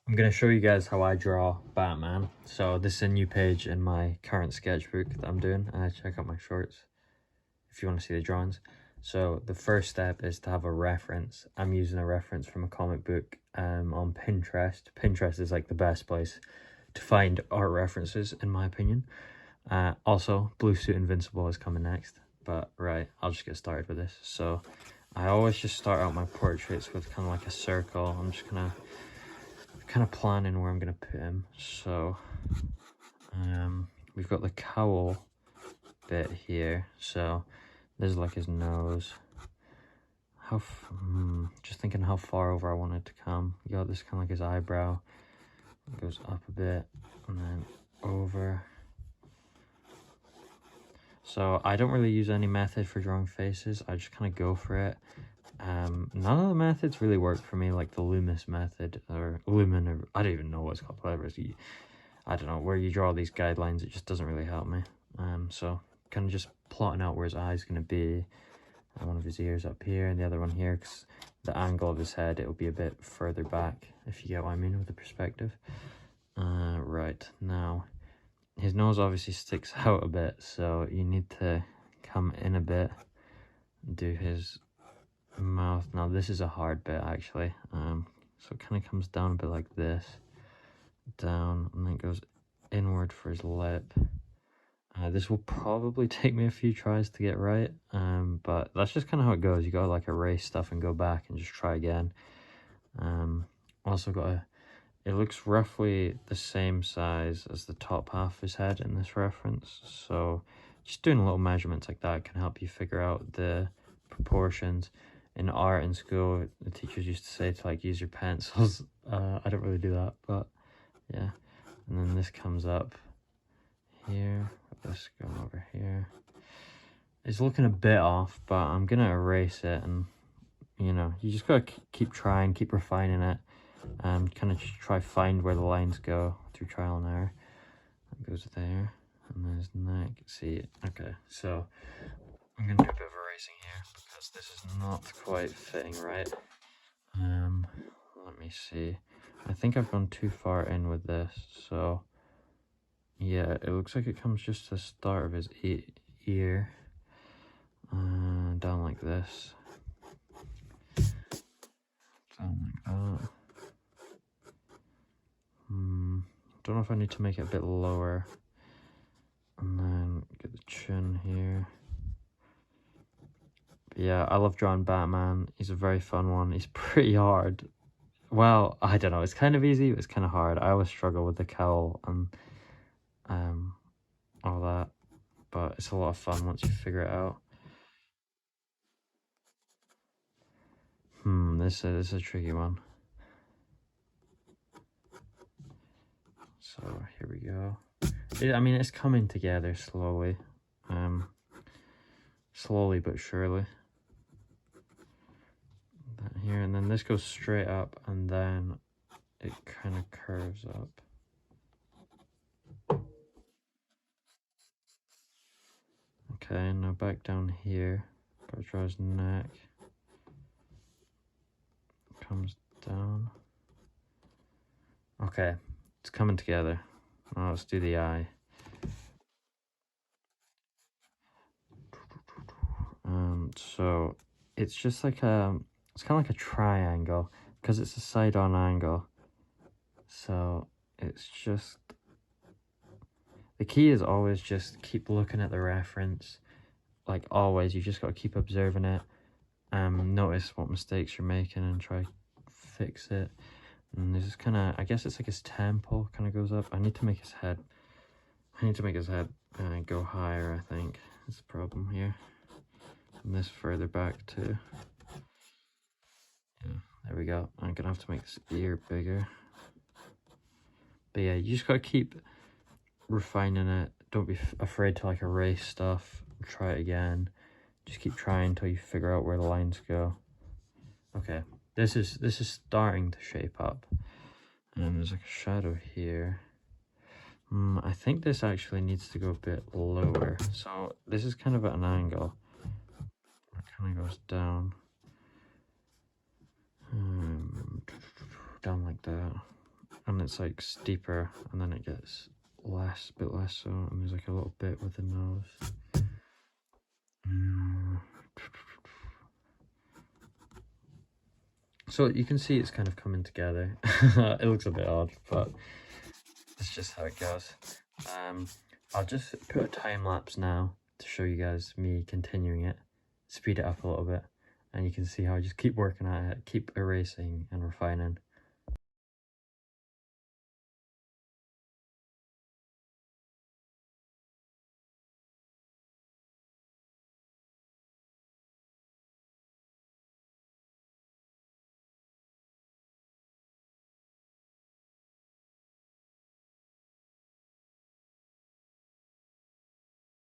I'm going to show you guys how I draw Batman. So this is a new page in my current sketchbook that I'm doing. Check out my shorts if you want to see the drawings. So the first step is to have a reference. I'm using a reference from a comic book on Pinterest. Pinterest is like the best place to find art references, in my opinion. Also, Blue Suit Invincible is coming next. But right, I'll just get started with this. So I always just start out my portraits with kind of like a circle. I'm just kind of planning where I'm gonna put him. So we've got the cowl bit here. So this is like his nose. Just thinking how far over I want it to come. You got this kind of like his eyebrow. It goes up a bit and then over. So I don't really use any method for drawing faces. I just kind of go for it. None of the methods really work for me, like the Loomis method or Lumen, or I don't even know what it's called, whatever. I don't know, where you draw these guidelines, it just doesn't really help me. So kind of just plotting out where his eye's going to be. One of his ears up here and the other one here, because the angle of his head, it'll be a bit further back, if you get what I mean with the perspective. Right, now his nose obviously sticks out a bit, so you need to come in a bit, do his mouth. Now this is a hard bit actually, so it kind of comes down a bit like this, down, and then it goes inward for his lip. This will probably take me a few tries to get right, but that's just kind of how it goes. You gotta like erase stuff and go back and just try again. Also it looks roughly the same size as the top half of his head in this reference, so just doing little measurements like that can help you figure out the proportions. In art in school, the teachers used to say to like use your pencils. I don't really do that, but yeah. And then this comes up here, this going over here. It's looking a bit off, but I'm gonna erase it, and you know, you just gotta keep trying, keep refining it, and kind of just try find where the lines go through trial and error. It goes there, and there's neck. See, okay, so I'm gonna do a bit of erasing here because this is not quite fitting right. Let me see. I think I've gone too far in with this, so yeah, it looks like it comes just to the start of his ear, down like this, down like that. Don't know if I need to make it a bit lower, and then get the chin here. But yeah, I love drawing Batman. He's a very fun one. He's pretty hard. Well, I don't know, it's kind of easy, but it's kind of hard. I always struggle with the cowl and all that, but it's a lot of fun once you figure it out. This is a tricky one. So here we go. I mean, it's coming together slowly, slowly but surely. That here, and then this goes straight up, and then it kind of curves up. Okay, now back down here. Gotta draw his neck. Comes down. Okay, it's coming together. Now let's do the eye. So it's just like it's kind of like a triangle because it's a side-on angle. So it's just, the key is always just keep looking at the reference. Like always, you just got to keep observing it. Notice what mistakes you're making and try fix it. And this is kind of, I guess it's like his temple kind of goes up. I need to make his head go higher, I think. That's the problem here. And this further back too. Yeah, there we go. I'm gonna have to make this ear bigger. But yeah, you just gotta keep refining it. Don't be afraid to like erase stuff. Try it again. Just keep trying until you figure out where the lines go. Okay, this is starting to shape up. And there's like a shadow here. I think this actually needs to go a bit lower. So this is kind of at an angle. It kind of goes down. Down like that. and it's like steeper, and then it gets less, bit less so, and there's like a little bit with the nose. So you can see it's kind of coming together. It looks a bit odd, but it's just how it goes. I'll just put a time lapse now to show you guys me continuing it, speed it up a little bit, and you can see how I just keep working at it, keep erasing and refining.